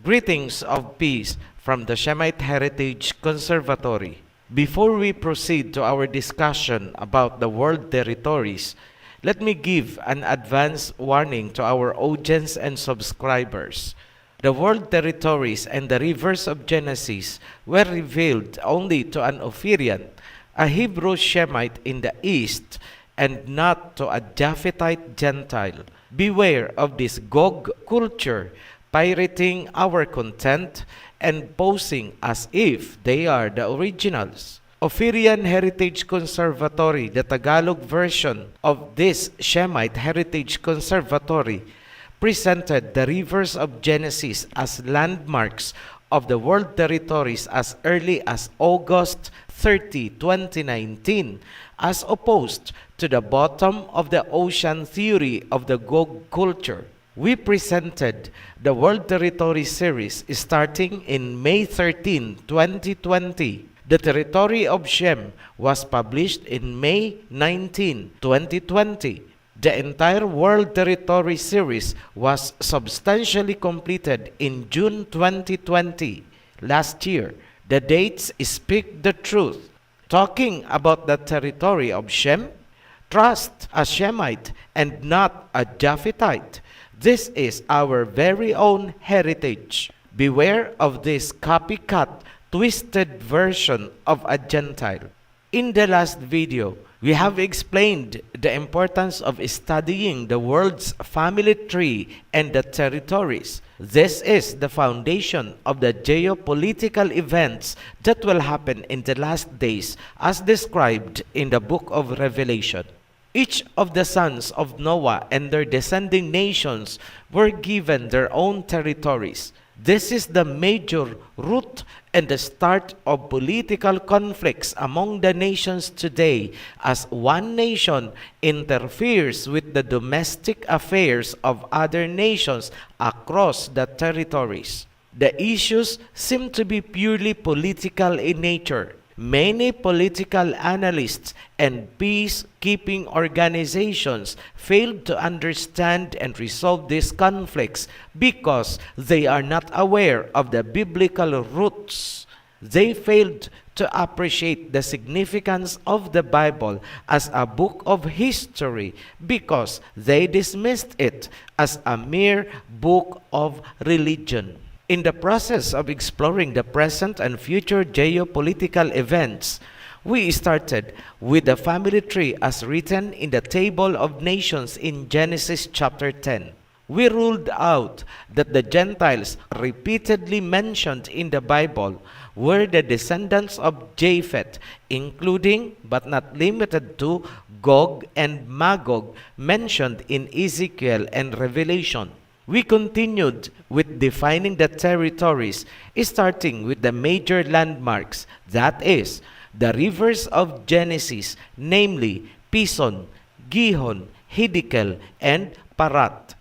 Greetings of peace from the Shemite Heritage Conservatory. Before we proceed to our discussion about the world territories, let me give an advance warning to our audience and subscribers. The world territories and the rivers of Genesis were revealed only to an Ophirian, a Hebrew Shemite in the east, and not to a Japhethite Gentile. Beware of this Gog culture, pirating our content and posing as if they are the originals. Ophirian Heritage Conservatory, the Tagalog version of this Shemite Heritage Conservatory, presented the rivers of Genesis as landmarks of the world territories as early as August 30, 2019, as opposed to the bottom of the ocean theory of the Gog culture. We presented the World Territory series starting in May 13, 2020. The Territory of Shem was published in May 19, 2020. The entire World Territory series was substantially completed in June 2020, last year. The dates speak the truth. Talking about the territory of Shem, trust a Shemite and not a Japhethite. This is our very own heritage. Beware of this copycat, twisted version of a Gentile. In the last video, we have explained the importance of studying the world's family tree and the territories. This is the foundation of the geopolitical events that will happen in the last days as described in the book of Revelation. Each of the sons of Noah and their descending nations were given their own territories. This is the major root and the start of political conflicts among the nations today, as one nation interferes with the domestic affairs of other nations across the territories. The issues seem to be purely political in nature. Many political analysts and peacekeeping organizations failed to understand and resolve these conflicts because they are not aware of the biblical roots. They failed to appreciate the significance of the Bible as a book of history because they dismissed it as a mere book of religion. In the process of exploring the present and future geopolitical events, we started with the family tree as written in the Table of Nations in Genesis chapter 10. We ruled out that the Gentiles repeatedly mentioned in the Bible were the descendants of Japheth, including but not limited to Gog and Magog mentioned in Ezekiel and Revelation. We continued with defining the territories, starting with the major landmarks, that is, the rivers of Genesis, namely Pison, Gihon, Hiddekel, and Parat.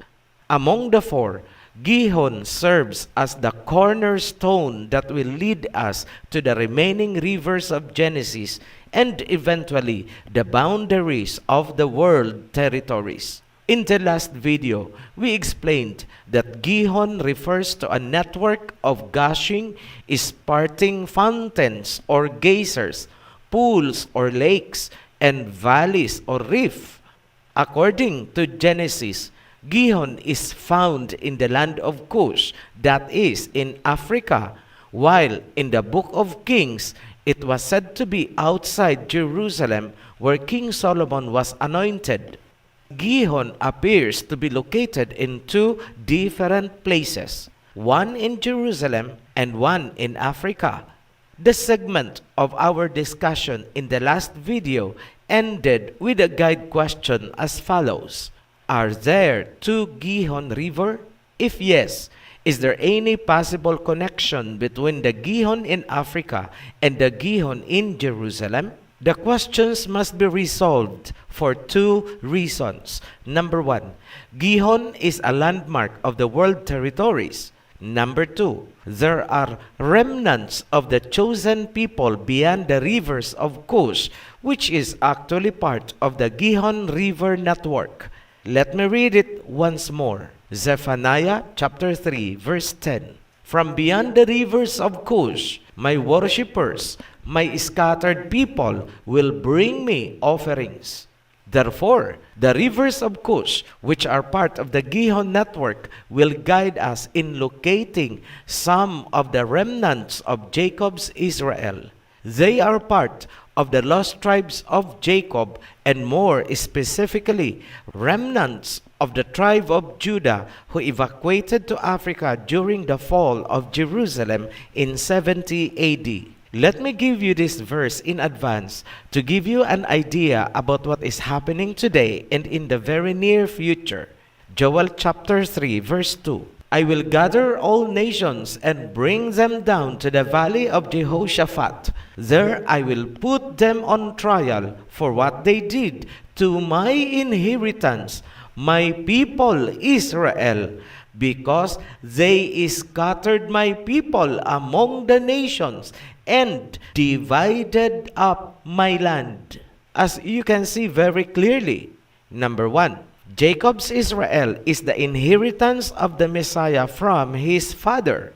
Among the four, Gihon serves as the cornerstone that will lead us to the remaining rivers of Genesis and eventually the boundaries of the world territories. In the last video, we explained that Gihon refers to a network of gushing, spurting fountains or geysers, pools or lakes, and valleys or reef. According to Genesis, Gihon is found in the land of Cush, that is, in Africa, while in the book of Kings, it was said to be outside Jerusalem where King Solomon was anointed. Gihon appears to be located in two different places, one in Jerusalem and one in Africa. The segment of our discussion in the last video ended with a guide question as follows. Are there two Gihon River? If yes, is there any possible connection between the Gihon in Africa and the Gihon in Jerusalem? The questions must be resolved for two reasons. Number one, Gihon is a landmark of the world territories. Number two, there are remnants of the chosen people beyond the rivers of Cush, which is actually part of the Gihon River network. Let me read it once more. Zephaniah chapter 3, verse 10. From beyond the rivers of Cush, my worshippers, my scattered people, will bring me offerings. Therefore, the rivers of Cush, which are part of the Gihon network, will guide us in locating some of the remnants of Jacob's Israel. They are part of the lost tribes of Jacob, and more specifically, remnants of the tribe of Judah who evacuated to Africa during the fall of Jerusalem in 70 AD. Let me give you this verse in advance to give you an idea about what is happening today and in the very near future. Joel chapter 3 verse 2. I will gather all nations and bring them down to the valley of Jehoshaphat. There I will put them on trial for what they did to my inheritance, my people Israel, because they scattered my people among the nations and divided up my land. As you can see very clearly, number 1, Jacob's Israel is the inheritance of the Messiah from his father.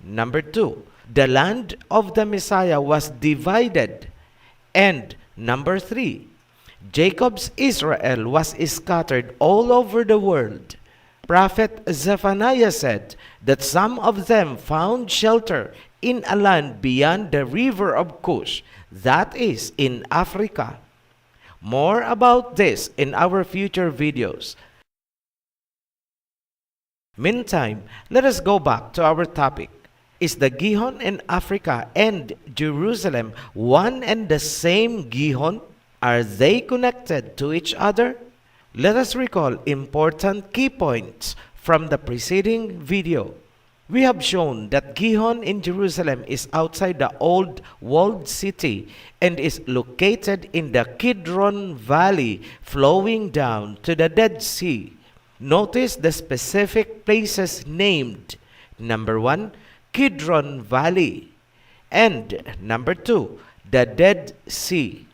Number 2, the land of the Messiah was divided. And number 3, Jacob's Israel was scattered all over the world. Prophet Zephaniah said that some of them found shelter in a land beyond the river of Cush, that is in Africa. More about this in our future videos. Meantime, let us go back to our topic. Is the Gihon in Africa and Jerusalem one and the same Gihon? Are they connected to each other? Let us recall important key points from the preceding video. We have shown that Gihon in Jerusalem is outside the old walled city and is located in the Kidron Valley flowing down to the Dead Sea. Notice the specific places named. Number 1, Kidron Valley. And number 2, the Dead Sea.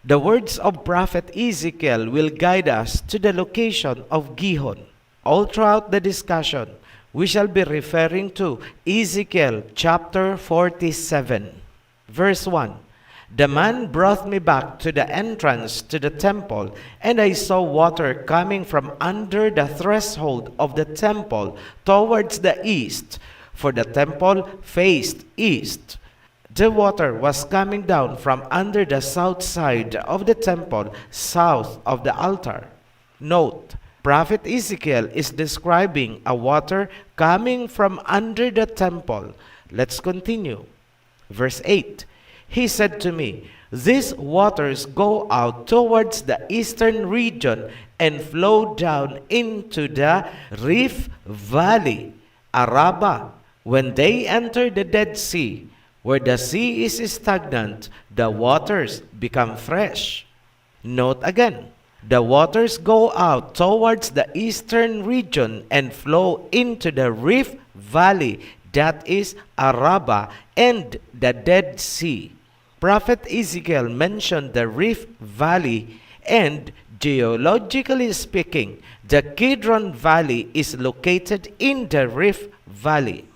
The words of Prophet Ezekiel will guide us to the location of Gihon. All throughout the discussion, we shall be referring to Ezekiel chapter 47. Verse 1. The man brought me back to the entrance to the temple, and I saw water coming from under the threshold of the temple towards the east, for the temple faced east. The water was coming down from under the south side of the temple, south of the altar. Note, Prophet Ezekiel is describing a water coming from under the temple. Let's continue. Verse 8. He said to me, these waters go out towards the eastern region and flow down into the Rift Valley, Araba. When they enter the Dead Sea, where the sea is stagnant, the waters become fresh. Note again, the waters go out towards the eastern region and flow into the Rift Valley, that is Araba, and the Dead Sea. Prophet Ezekiel mentioned the Rift Valley, and geologically speaking, the Kidron Valley is located in the Rift Valley.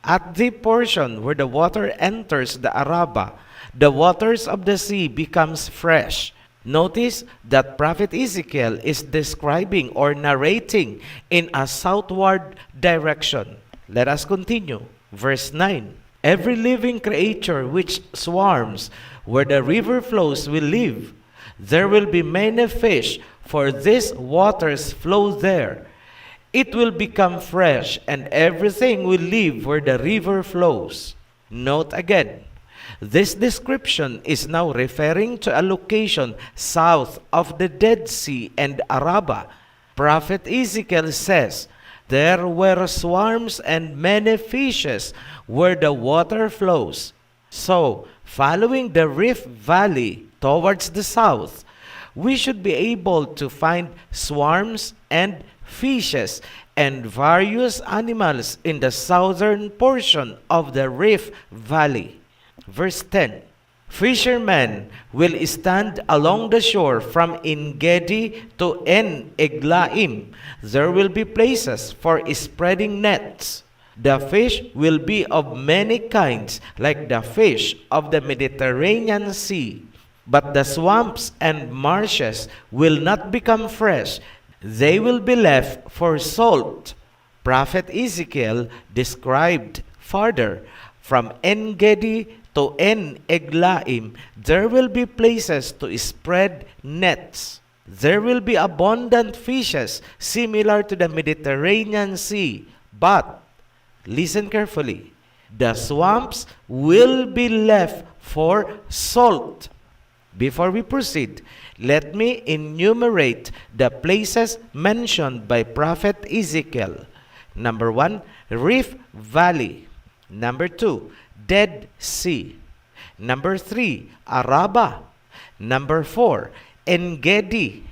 At the portion where the water enters the Araba, the waters of the sea becomes fresh. Notice that Prophet Ezekiel is describing or narrating in a southward direction. Let us continue. Verse 9. Every living creature which swarms where the river flows will live. There will be many fish, for these waters flow there. It will become fresh, and everything will live where the river flows. Note again, this description is now referring to a location south of the Dead Sea and Araba. Prophet Ezekiel says, there were swarms and many fishes where the water flows. So, following the Rift Valley towards the south, we should be able to find swarms and fishes and various animals in the southern portion of the Rift Valley. Verse 10. Fishermen will stand along the shore from En-Gedi to En-Eglaim. There will be places for spreading nets. The fish will be of many kinds, like the fish of the Mediterranean Sea. But the swamps and marshes will not become fresh. They will be left for salt. Prophet Ezekiel described further, from En-Gedi to En-Eglaim, there will be places to spread nets. There will be abundant fishes similar to the Mediterranean Sea, but listen carefully. The swamps will be left for salt. Before we proceed, let me enumerate the places mentioned by Prophet Ezekiel. Number 1, Rift Valley. Number 2, Dead Sea. Number 3, Araba. Number 4, En-Gedi.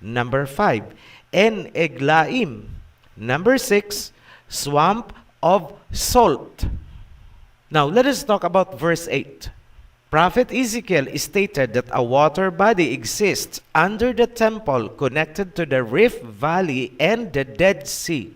Number 5, En-Eglaim. Number 6, Swamp of Salt. Now, let us talk about verse 8. Prophet Ezekiel stated that a water body exists under the temple connected to the Rift Valley and the Dead Sea.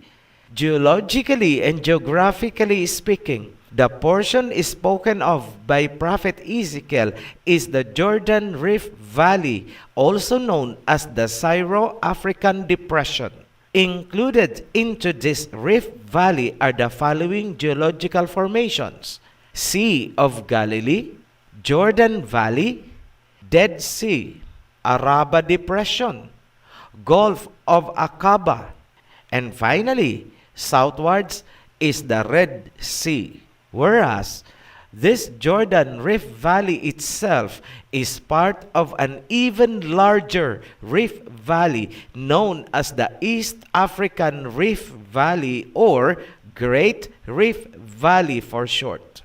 Geologically and geographically speaking, the portion spoken of by Prophet Ezekiel is the Jordan Rift Valley, also known as the Syro-African Depression. Included into this Rift Valley are the following geological formations: Sea of Galilee, Jordan Valley, Dead Sea, Araba Depression, Gulf of Aqaba, and finally, southwards is the Red Sea. Whereas, this Jordan Rift Valley itself is part of an even larger Rift Valley known as the East African Rift Valley, or Great Rift Valley for short.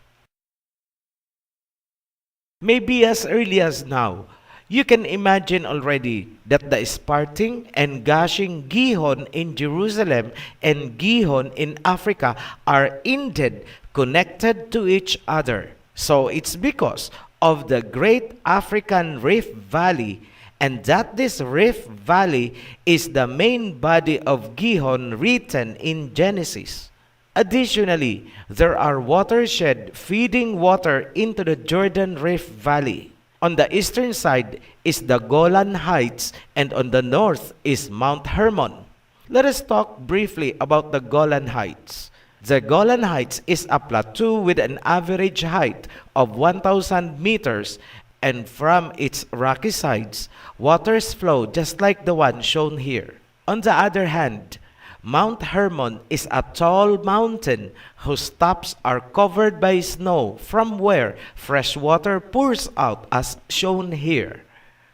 Maybe as early as now, you can imagine already that the spurting and gushing Gihon in Jerusalem and Gihon in Africa are indeed connected to each other. So it's because of the Great African Rift Valley, and that this Rift Valley is the main body of Gihon written in Genesis. Additionally, there are watershed feeding water into the Jordan Rift Valley. On the eastern side is the Golan Heights, and on the north is Mount Hermon. Let us talk briefly about the Golan Heights. The Golan Heights is a plateau with an average height of 1,000 meters, and from its rocky sides, waters flow just like the one shown here. On the other hand, Mount Hermon is a tall mountain whose tops are covered by snow, from where fresh water pours out as shown here.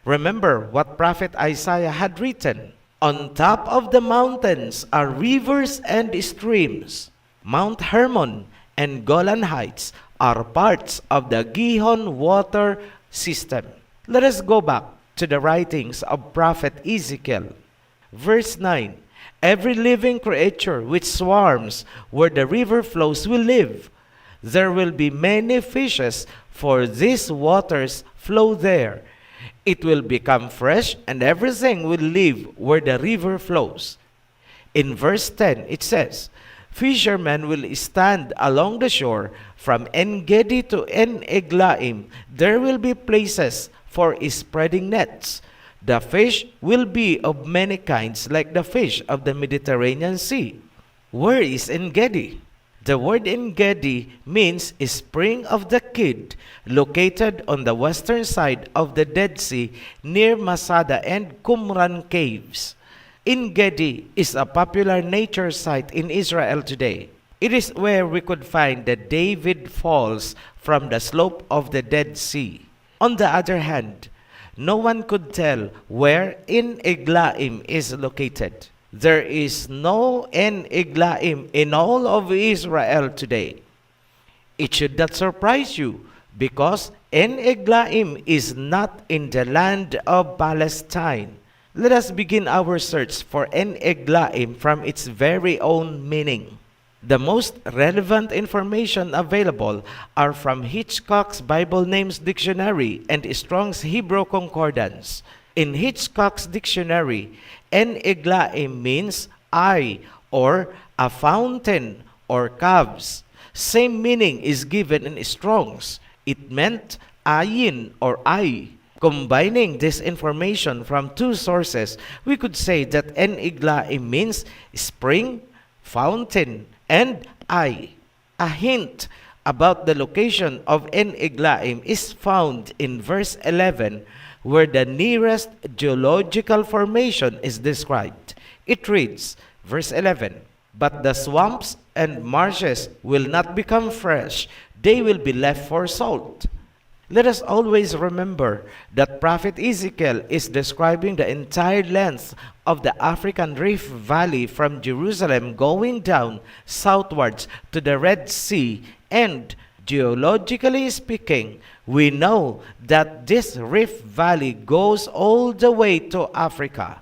Remember what Prophet Isaiah had written: "On top of the mountains are rivers and streams." Mount Hermon and Golan Heights are parts of the Gihon water system. Let us go back to the writings of Prophet Ezekiel. Verse 9, "Every living creature which swarms where the river flows will live. There will be many fishes, for these waters flow there. It will become fresh, and everything will live where the river flows." In verse 10, it says, "Fishermen will stand along the shore from En-Gedi to En-Eglaim. There will be places for spreading nets. The fish will be of many kinds, like the fish of the Mediterranean Sea." Where is En-Gedi? The word En-Gedi means spring of the kid, located on the western side of the Dead Sea near Masada and Qumran caves. En-Gedi is a popular nature site in Israel today. It is where we could find the David Falls from the slope of the Dead Sea. On the other hand, no one could tell where En-Eglaim is located. There is no En-Eglaim in all of Israel today. It should not surprise you, because En-Eglaim is not in the land of Palestine. Let us begin our search for En-Eglaim from its very own meaning. The most relevant information available are from Hitchcock's Bible Names Dictionary and Strong's Hebrew Concordance. In Hitchcock's dictionary, En-Eglaim means eye, or a fountain, or calves. Same meaning is given in Strong's. It meant ayin or ay. Combining this information from two sources, we could say that En-Eglaim means spring, fountain, and ay. A hint about the location of En-Eglaim is found in verse 11, where the nearest geological formation is described. It reads, verse 11, "But the swamps and marshes will not become fresh, they will be left for salt." Let us always remember that Prophet Ezekiel is describing the entire length of the African Rift Valley from Jerusalem going down southwards to the Red Sea, and geologically speaking, we know that this Rift Valley goes all the way to Africa.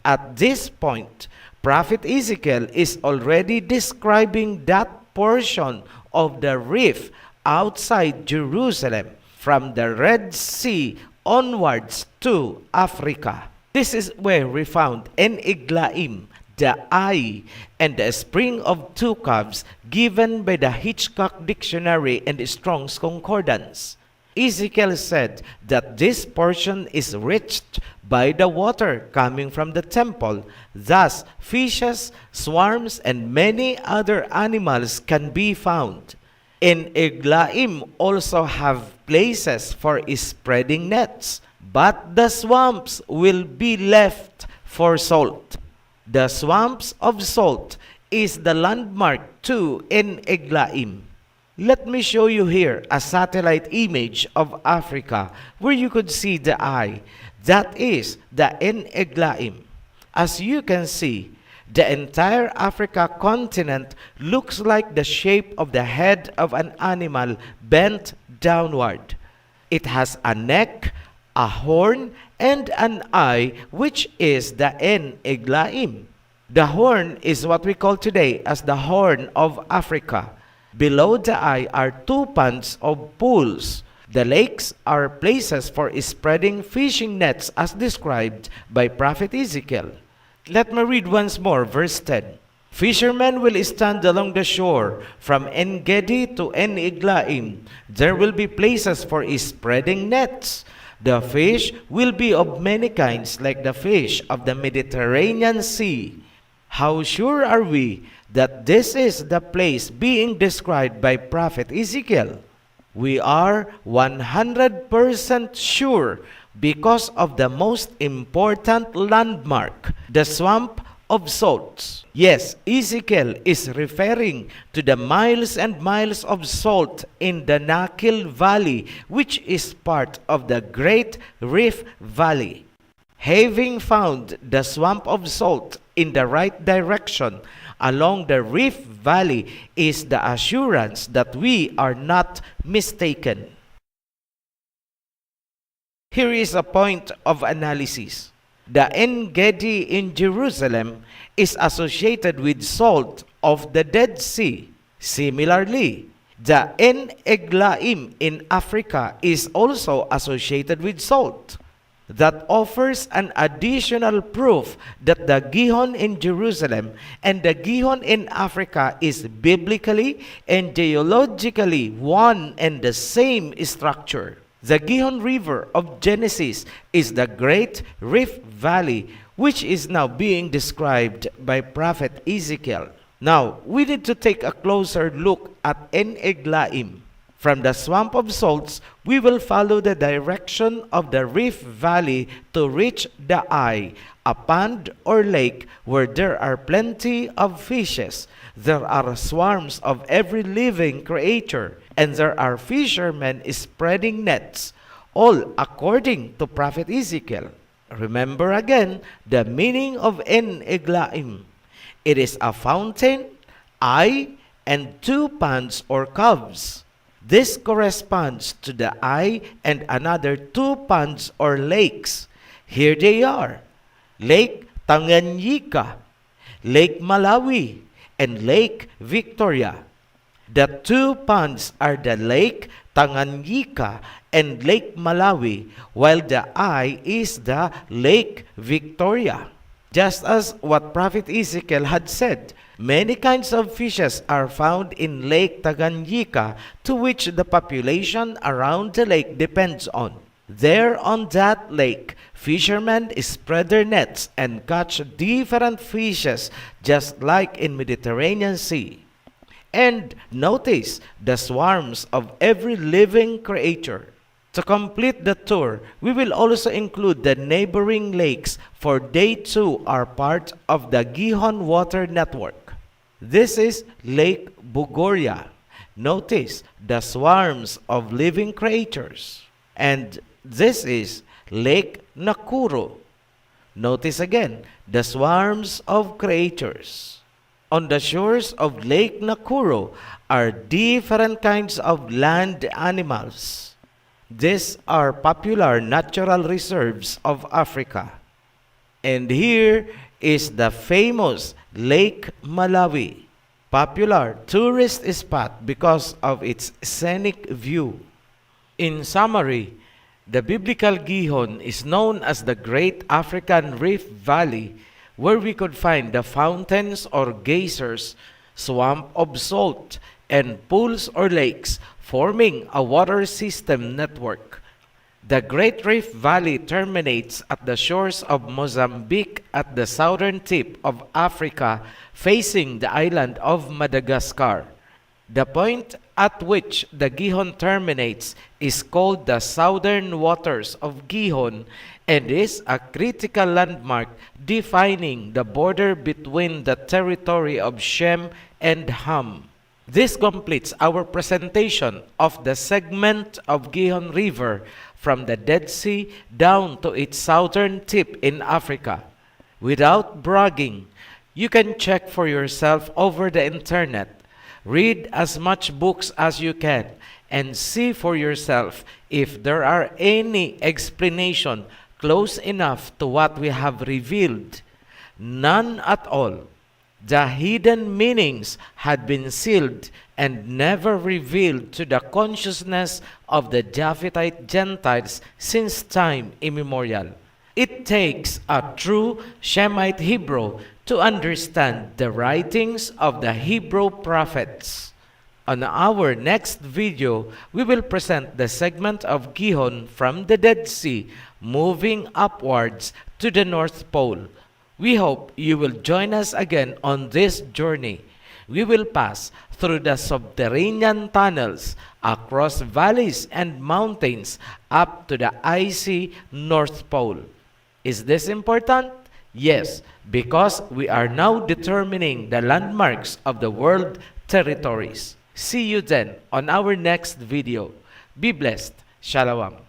At this point, Prophet Ezekiel is already describing that portion of the rift outside Jerusalem, from the Red Sea onwards to Africa. This is where we found En-Eglaim, the eye, and the spring of two calves given by the Hitchcock Dictionary and Strong's Concordance. Ezekiel said that this portion is reached by the water coming from the temple. Thus, fishes, swarms, and many other animals can be found. En-Eglaim also have places for spreading nets, but the swamps will be left for salt. The swamps of salt is the landmark to En-Eglaim. Let me show you here a satellite image of Africa where you could see the eye. That is the En-Eglaim. As you can see, the entire Africa continent looks like the shape of the head of an animal bent downward. It has a neck, a horn, and an eye, which is the En-Eglaim. The horn is what we call today as the Horn of Africa. Below the eye are two ponds of pools. The lakes are places for spreading fishing nets as described by Prophet Ezekiel. Let me read once more, verse 10. "Fishermen will stand along the shore from En-Gedi to En-Eglaim. There will be places for spreading nets. The fish will be of many kinds, like the fish of the Mediterranean Sea." How sure are we that this is the place being described by Prophet Ezekiel? We are 100% sure because of the most important landmark, the swamp of salts. Yes, Ezekiel is referring to the miles and miles of salt in the Nakil Valley, which is part of the Great Rift Valley. Having found the swamp of salt in the right direction along the Rift Valley is the assurance that we are not mistaken. Here is a point of analysis. The En-Gedi in Jerusalem is associated with salt of the Dead Sea. Similarly, the En-Eglaim in Africa is also associated with salt. That offers an additional proof that the Gihon in Jerusalem and the Gihon in Africa is biblically and geologically one and the same structure. The Gihon River of Genesis is the Great Rift Valley, which is now being described by Prophet Ezekiel. Now, we need to take a closer look at En-Eglaim. From the swamp of salts, we will follow the direction of the Rift Valley to reach the eye, a pond or lake where there are plenty of fishes. There are swarms of every living creature, and there are fishermen spreading nets, all according to Prophet Ezekiel. Remember again the meaning of En-Eglaim. It is a fountain, eye, and two ponds or coves. This corresponds to the eye and another two ponds or lakes. Here they are: Lake Tanganyika, Lake Malawi, and Lake Victoria. The two ponds are the Lake Tanganyika and Lake Malawi, while the eye is the Lake Victoria. Just as what Prophet Ezekiel had said, Many kinds of fishes are found in Lake Tanganyika, to which the population around the lake depends on. There on that lake, fishermen spread their nets and catch different fishes just like in Mediterranean Sea. And notice the swarms of every living creature. To complete the tour, we will also include the neighboring lakes, for they too are part of the Gihon water network. This is Lake Bugoria. Notice the swarms of living creatures. And this is Lake Nakuru. Notice again the swarms of creatures. On the shores of Lake Nakuru are different kinds of land animals. These are popular natural reserves of Africa. And here is the famous Lake Malawi, popular tourist spot because of its scenic view. In summary, the biblical Gihon is known as the Great African Rift Valley, where we could find the fountains or geysers, swamp of salt, and pools or lakes forming a water system network. The Great Rift Valley terminates at the shores of Mozambique at the southern tip of Africa, facing the island of Madagascar. The point at which the Gihon terminates is called the Southern Waters of Gihon and is a critical landmark defining the border between the territory of Shem and Ham. This completes our presentation of the segment of Gihon River from the Dead Sea down to its southern tip in Africa. Without bragging, you can check for yourself over the internet. Read as much books as you can and see for yourself if there are any explanation close enough to what we have revealed. None at all. The hidden meanings had been sealed and never revealed to the consciousness of the Japhethite Gentiles since time immemorial. It takes a true Shemite Hebrew to understand the writings of the Hebrew prophets. On our next video, we will present the segment of Gihon from the Dead Sea, moving upwards to the North Pole. We hope you will join us again on this journey. We will pass through the subterranean tunnels, across valleys and mountains, up to the icy North Pole. Is this important? Yes, because we are now determining the landmarks of the world territories. See you then on our next video. Be blessed. Shalom.